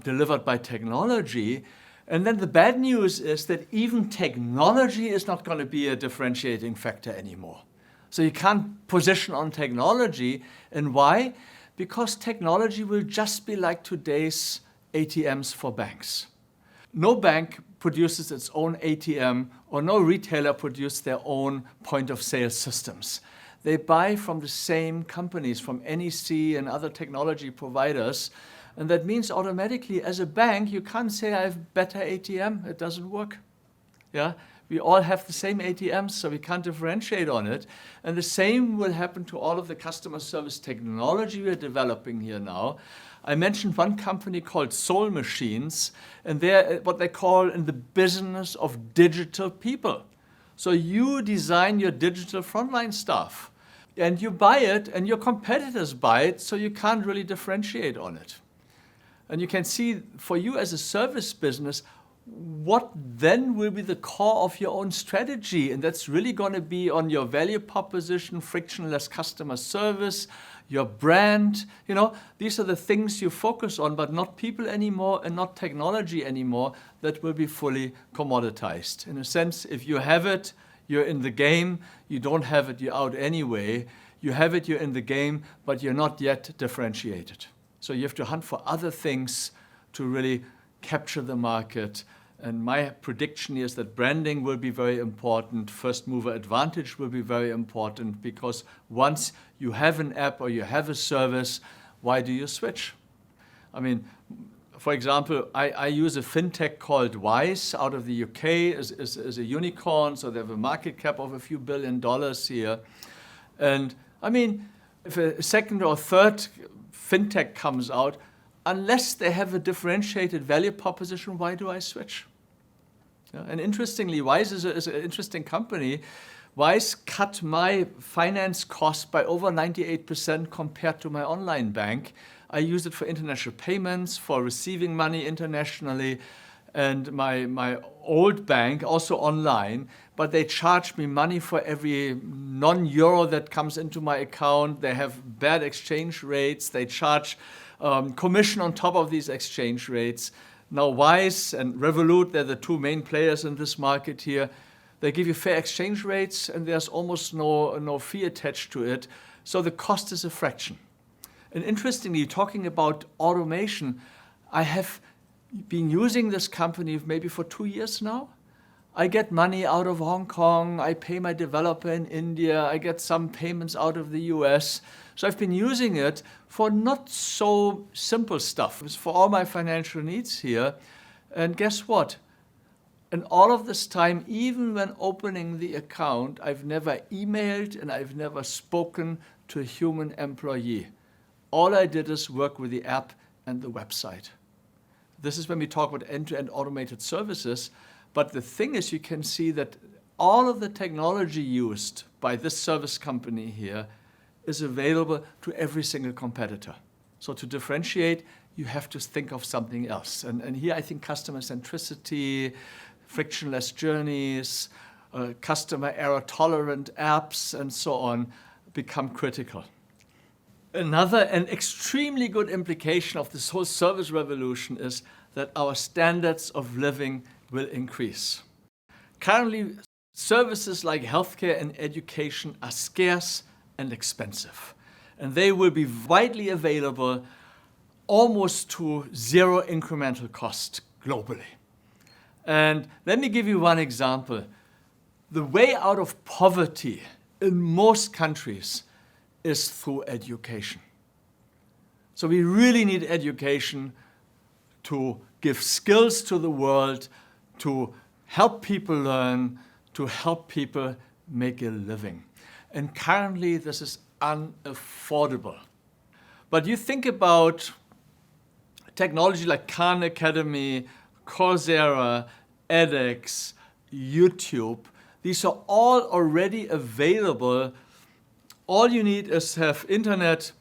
S1: delivered by technology. And then the bad news is that even technology is not going to be a differentiating factor anymore. So you can't position on technology. And why? Because technology will just be like today's ATMs for banks. No bank produces its own ATM, or no retailer produces their own point of sale systems. They buy from the same companies, from NEC and other technology providers. And that means automatically, as a bank, you can't say I have better ATM. It doesn't work. Yeah? We all have the same ATMs, so we can't differentiate on it. And the same will happen to all of the customer service technology we're developing here now. I mentioned one company called Soul Machines, and they're what they call in the business of digital people. So you design your digital frontline stuff, and you buy it, and your competitors buy it, so you can't really differentiate on it. And you can see, for you as a service business, what then will be the core of your own strategy? And that's really going to be on your value proposition, frictionless customer service, your brand. You know, these are the things you focus on, but not people anymore and not technology anymore. That will be fully commoditized. In a sense, if you have it, you're in the game. You don't have it, you're out anyway. You have it, you're in the game, but you're not yet differentiated. So you have to hunt for other things to really capture the market. And my prediction is that branding will be very important. First mover advantage will be very important, because once you have an app or you have a service, why do you switch? I mean, for example, I use a fintech called Wise out of the UK, is a unicorn, so they have a market cap of a few $1 billion here. And I mean, if a second or third fintech comes out, unless they have a differentiated value proposition, why do I switch? Yeah, and interestingly, Wise is an interesting company. Wise cut my finance cost by over 98% compared to my online bank. I use it for international payments, for receiving money internationally, and my old bank also online, but they charge me money for every non-euro that comes into my account. They have bad exchange rates. They charge commission on top of these exchange rates. Now Wise and Revolut, they're the two main players in this market here. They give you fair exchange rates, and there's almost no fee attached to it. So the cost is a fraction. And interestingly, talking about automation, I have been using this company maybe for 2 years now. I get money out of Hong Kong. I pay my developer in India. I get some payments out of the US. So I've been using it for not so simple stuff. It's for all my financial needs here. And guess what? And all of this time, even when opening the account, I've never emailed and I've never spoken to a human employee. All I did is work with the app and the website. This is when we talk about end-to-end automated services. But the thing is, you can see that all of the technology used by this service company here is available to every single competitor. So to differentiate, you have to think of something else. And here I think customer centricity, frictionless journeys, customer error tolerant apps, and so on become critical. Another and extremely good implication of this whole service revolution is that our standards of living will increase. Currently, services like healthcare and education are scarce and expensive, and they will be widely available almost to zero incremental cost globally. And let me give you one example. The way out of poverty in most countries is through education. So we really need education to give skills to the world, to help people learn, to help people make a living. And currently this is unaffordable. But you think about technology like Khan Academy, Coursera, edX, YouTube. These are all already available. All you need is have internet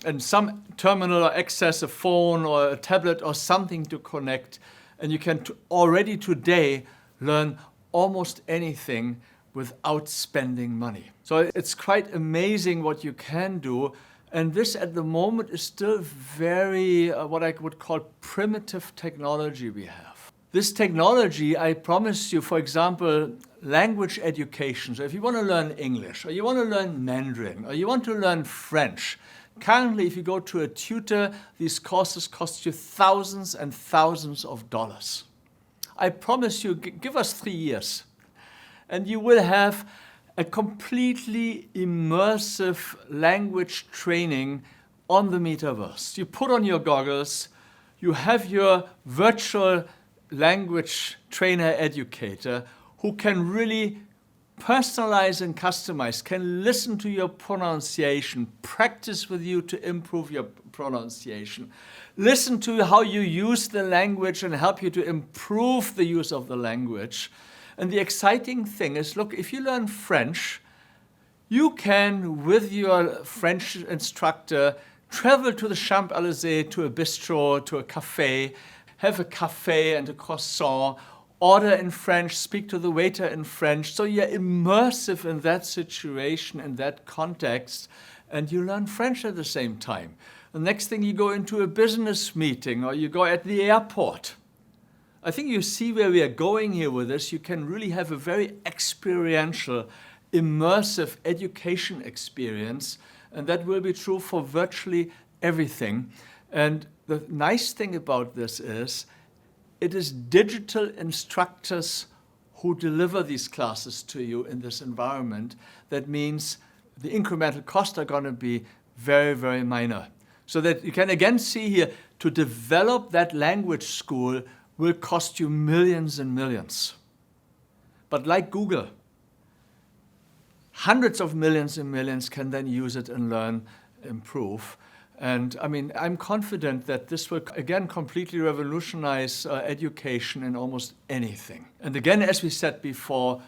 S1: and some terminal or access a phone or a tablet or something to connect. And you can already today learn almost anything without spending money. So it's quite amazing what you can do. And this at the moment is still very, what I would call primitive technology we have. This technology, I promise you, for example, language education. So if you want to learn English, or you want to learn Mandarin, or you want to learn French, currently if you go to a tutor, these courses cost you thousands and thousands of dollars. I promise you, give us 3 years, and you will have a completely immersive language training on the metaverse. You put on your goggles, you have your virtual language trainer educator who can really personalize and customize, can listen to your pronunciation, practice with you to improve your pronunciation, listen to how you use the language and help you to improve the use of the language. And the exciting thing is, look, if you learn French, you can, with your French instructor, travel to the Champs-Élysées, to a bistro, to a cafe, have a cafe and a croissant, order in French, speak to the waiter in French. So you're immersive in that situation, in that context, and you learn French at the same time. The next thing, you go into a business meeting or you go at the airport. I think you see where we are going here with this. You can really have a very experiential, immersive education experience, and that will be true for virtually everything. And the nice thing about this is, it is digital instructors who deliver these classes to you in this environment. That means the incremental costs are going to be very, very minor. So that you can again see here, to develop that language school will cost you millions and millions. But like Google, hundreds of millions and millions can then use it and learn, improve. And I mean, I'm confident that this will again completely revolutionize education in almost anything. And again, as we said before,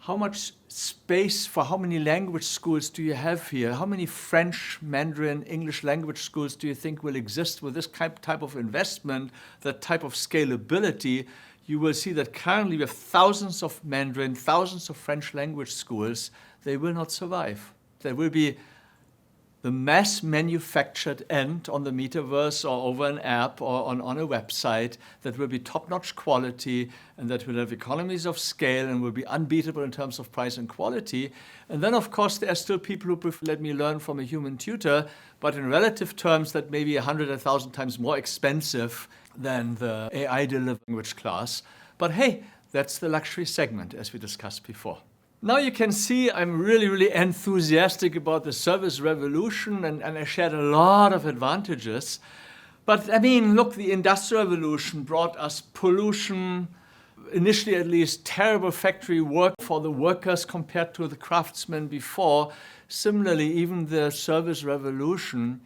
S1: how much space for how many language schools do you have here? How many French, Mandarin, English language schools do you think will exist with this type of investment, that type of scalability? You will see that currently we have thousands of Mandarin, thousands of French language schools. They will not survive. There will be the mass manufactured end on the metaverse or over an app or on a website that will be top-notch quality and that will have economies of scale and will be unbeatable in terms of price and quality. And then, of course, there are still people who prefer, let me learn from a human tutor, but in relative terms that may be 100, 1,000 times more expensive than the AI-delivered language class. But hey, that's the luxury segment, as we discussed before. Now you can see I'm really, really enthusiastic about the service revolution, and I shared a lot of advantages. But I mean, look, the Industrial Revolution brought us pollution, initially at least terrible factory work for the workers compared to the craftsmen before. Similarly, even the service revolution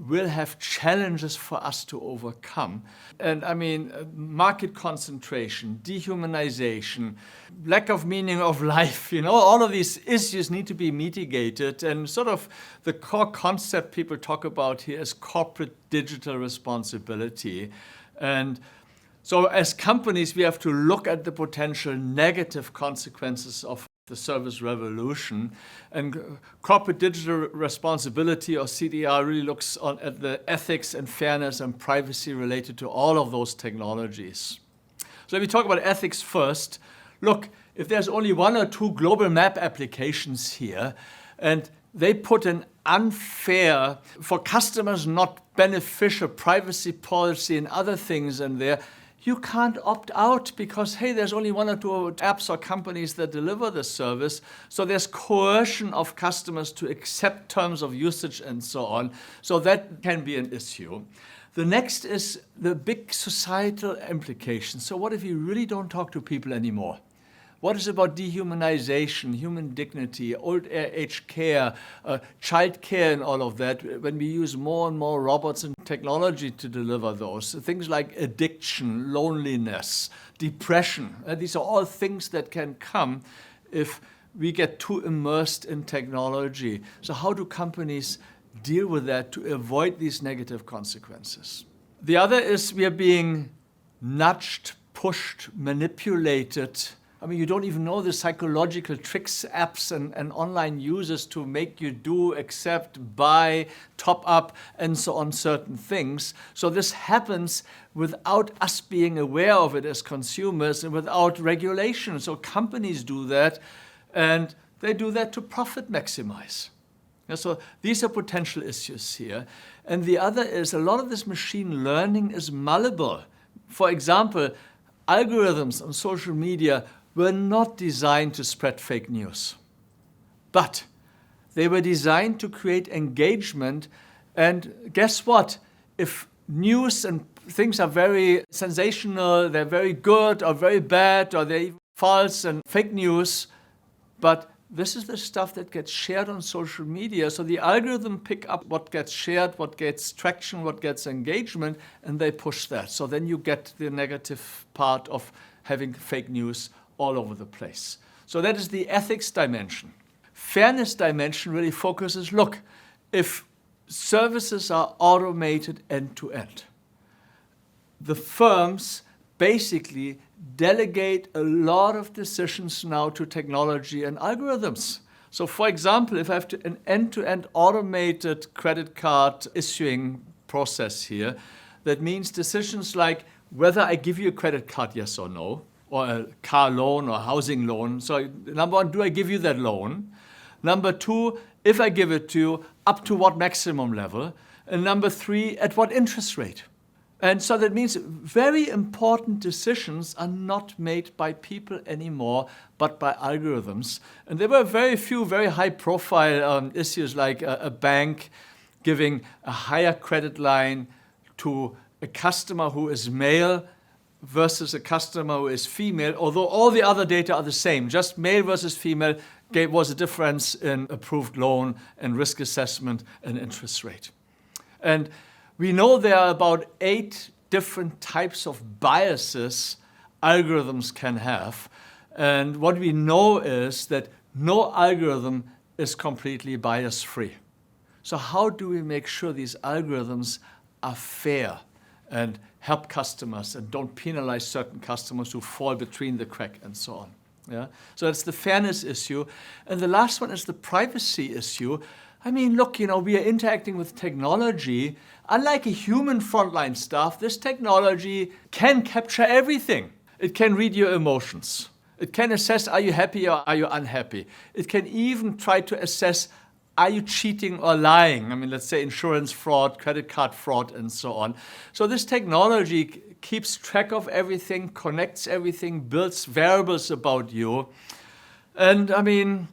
S1: will have challenges for us to overcome. And I mean, market concentration, dehumanization, lack of meaning of life, all of these issues need to be mitigated. And sort of the core concept people talk about here is corporate digital responsibility. And so as companies, we have to look at the potential negative consequences of the service revolution. And corporate digital responsibility, or CDR, really looks at the ethics and fairness and privacy related to all of those technologies. So let me talk about ethics first. Look, if there's only 1 or 2 global map applications here, and they put an unfair, for customers not beneficial privacy policy and other things in there, you can't opt out because, hey, there's only 1 or 2 apps or companies that deliver this service. So there's coercion of customers to accept terms of usage and so on. So that can be an issue. The next is the big societal implications. So what if you really don't talk to people anymore? What is about dehumanization, human dignity, old age care, child care and all of that, when we use more and more robots and technology to deliver those? Things like addiction, loneliness, depression. These are all things that can come if we get too immersed in technology. So how do companies deal with that to avoid these negative consequences? The other is we are being nudged, pushed, manipulated. I mean, you don't even know the psychological tricks, apps and online users to make you do, accept, buy, top up, and so on certain things. So this happens without us being aware of it as consumers and without regulation. So companies do that, and they do that to profit maximize. So these are potential issues here. And the other is a lot of this machine learning is malleable. For example, algorithms on social media were not designed to spread fake news, but they were designed to create engagement. And guess what? If news and things are very sensational, they're very good or very bad, or they're even false and fake news, but this is the stuff that gets shared on social media. So the algorithm pick up what gets shared, what gets traction, what gets engagement, and they push that. So then you get the negative part of having fake news all over the place. So that is the ethics dimension. Fairness dimension really focuses, look, if services are automated end to end, the firms basically delegate a lot of decisions now to technology and algorithms. So for example, if I have an end-to-end automated credit card issuing process here, that means decisions like whether I give you a credit card, yes or no, or a car loan or housing loan. So number one, do I give you that loan? Number two, if I give it to you, up to what maximum level? And number three, at what interest rate? And so that means very important decisions are not made by people anymore, but by algorithms. And there were very few very high-profile issues like a bank giving a higher credit line to a customer who is male versus a customer who is female, although all the other data are the same. Just male versus female was a difference in approved loan and risk assessment and interest rate. And we know there are about 8 different types of biases algorithms can have. And what we know is that no algorithm is completely bias-free. So how do we make sure these algorithms are fair and help customers and don't penalize certain customers who fall between the crack and so on? Yeah? So that's the fairness issue. And the last one is the privacy issue. I mean, look, we are interacting with technology. Unlike a human frontline staff, this technology can capture everything. It can read your emotions. It can assess, are you happy or are you unhappy? It can even try to assess, are you cheating or lying? I mean, let's say insurance fraud, credit card fraud, and so on. So this technology keeps track of everything, connects everything, builds variables about you. And I mean,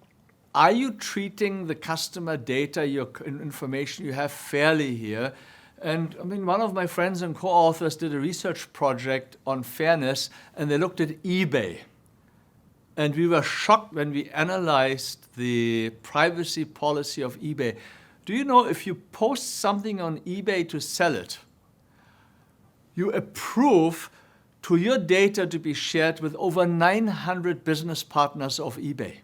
S1: are you treating the customer data, your information you have fairly here? And I mean, one of my friends and co-authors did a research project on fairness, and they looked at eBay. And we were shocked when we analyzed the privacy policy of eBay. Do you know if you post something on eBay to sell it, you approve to your data to be shared with over 900 business partners of eBay?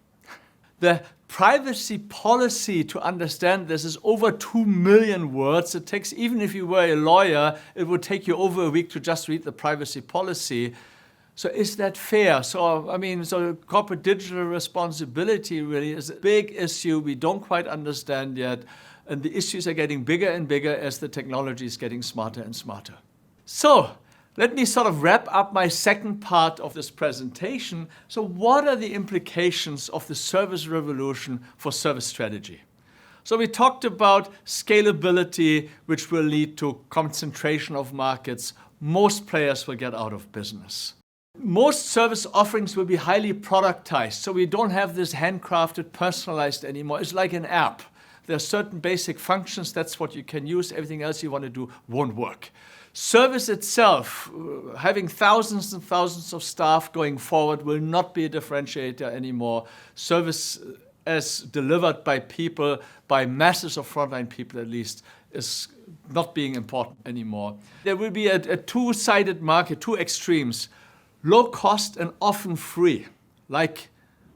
S1: The privacy policy to understand this is over 2 million words. It takes, even if you were a lawyer, it would take you over a week to just read the privacy policy. So is that fair? So, I mean, so corporate digital responsibility really is a big issue we don't quite understand yet. And the issues are getting bigger and bigger as the technology is getting smarter and smarter. So let me sort of wrap up my second part of this presentation. So what are the implications of the service revolution for service strategy? So we talked about scalability, which will lead to concentration of markets. Most players will get out of business. Most service offerings will be highly productized, so we don't have this handcrafted, personalized anymore. It's like an app. There are certain basic functions, that's what you can use. Everything else you want to do won't work. Service itself, having thousands and thousands of staff going forward will not be a differentiator anymore. Service as delivered by people, by masses of frontline people at least, is not being important anymore. There will be a two-sided market, two extremes. Low cost and often free, like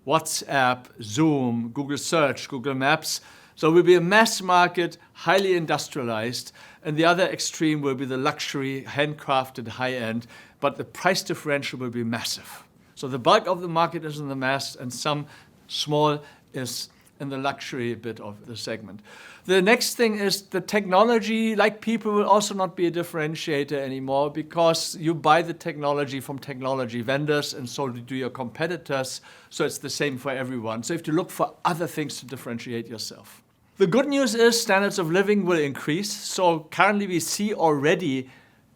S1: WhatsApp, Zoom, Google Search, Google Maps. So it will be a mass market, highly industrialized, and the other extreme will be the luxury, handcrafted, high-end, but the price differential will be massive. So the bulk of the market is in the mass, and some small is in the luxury bit of the segment. The next thing is the technology, like people, will also not be a differentiator anymore because you buy the technology from technology vendors and so do your competitors. So it's the same for everyone. So you have to look for other things to differentiate yourself. The good news is standards of living will increase. So currently we see already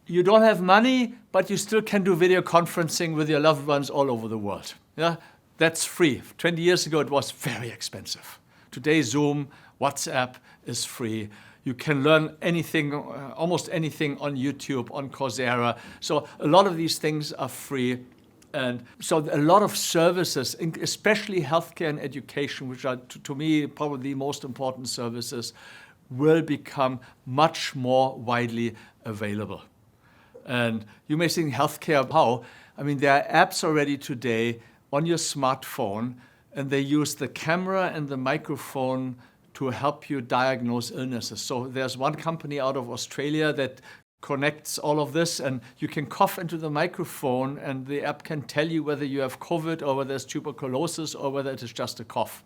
S1: you don't have money, but you still can do video conferencing with your loved ones all over the world. Yeah? That's free. 20 years ago, it was very expensive. Today, Zoom, WhatsApp is free. You can learn anything, almost anything on YouTube, on Coursera. So a lot of these things are free. And so a lot of services, especially healthcare and education, which are, to me, probably the most important services, will become much more widely available. And you may think healthcare, how? I mean, there are apps already today on your smartphone, and they use the camera and the microphone to help you diagnose illnesses. So there's one company out of Australia that connects all of this, and you can cough into the microphone, and the app can tell you whether you have COVID or whether it's tuberculosis or whether it is just a cough.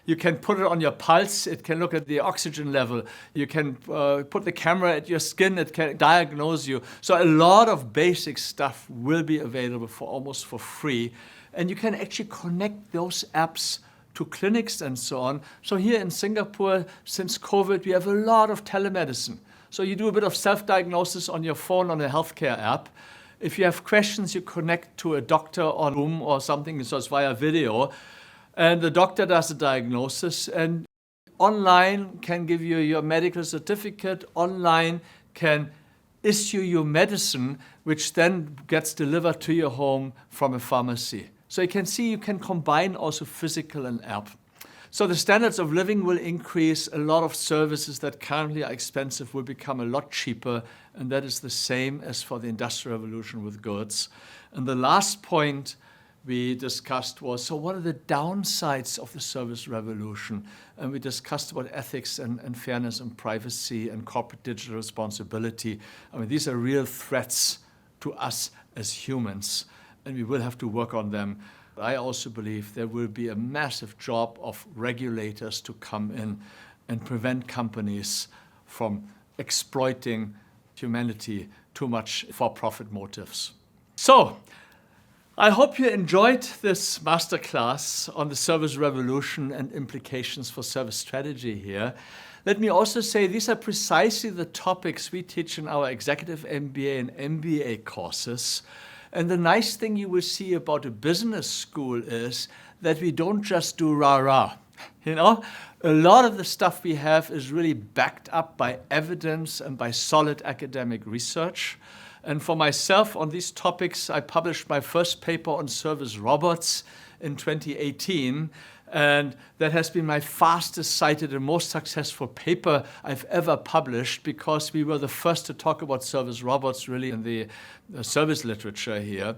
S1: You can put it on your pulse. It can look at the oxygen level. You can put the camera at your skin. It can diagnose you. So a lot of basic stuff will be available for almost for free. And you can actually connect those apps to clinics and so on. So here in Singapore, since COVID, we have a lot of telemedicine. So you do a bit of self-diagnosis on your phone on a healthcare app. If you have questions, you connect to a doctor on Zoom or something, so it's via video. And the doctor does a diagnosis, and online can give you your medical certificate, online can issue you medicine, which then gets delivered to your home from a pharmacy. So you can see you can combine also physical and app. So the standards of living will increase. A lot of services that currently are expensive will become a lot cheaper, and that is the same as for the Industrial Revolution with goods. And the last point we discussed was, so what are the downsides of the service revolution? And we discussed about ethics and fairness and privacy and corporate digital responsibility. I mean, these are real threats to us as humans, and we will have to work on them. I also believe there will be a massive job of regulators to come in and prevent companies from exploiting humanity too much for profit motives. So, I hope you enjoyed this masterclass on the service revolution and implications for service strategy here. Let me also say these are precisely the topics we teach in our executive MBA and MBA courses. And the nice thing you will see about a business school is that we don't just do rah-rah. You know, a lot of the stuff we have is really backed up by evidence and by solid academic research. And for myself on these topics, I published my first paper on service robots in 2018. And that has been my fastest cited and most successful paper I've ever published because we were the first to talk about service robots really in the service literature here.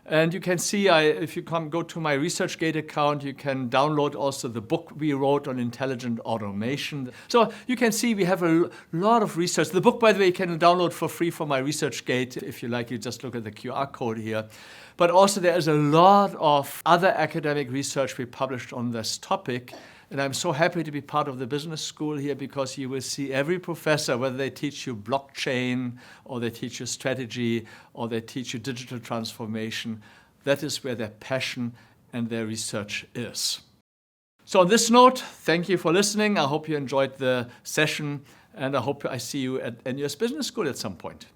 S1: And you can see, if you go to my ResearchGate account, you can download also the book we wrote on intelligent automation. So you can see we have a lot of research. The book, by the way, you can download for free from my ResearchGate. If you like, you just look at the QR code here. But also there is a lot of other academic research we published on this topic. And I'm so happy to be part of the business school here because you will see every professor, whether they teach you blockchain or they teach you strategy or they teach you digital transformation, that is where their passion and their research is. So on this note, thank you for listening. I hope you enjoyed the session and I hope I see you at NUS Business School at some point.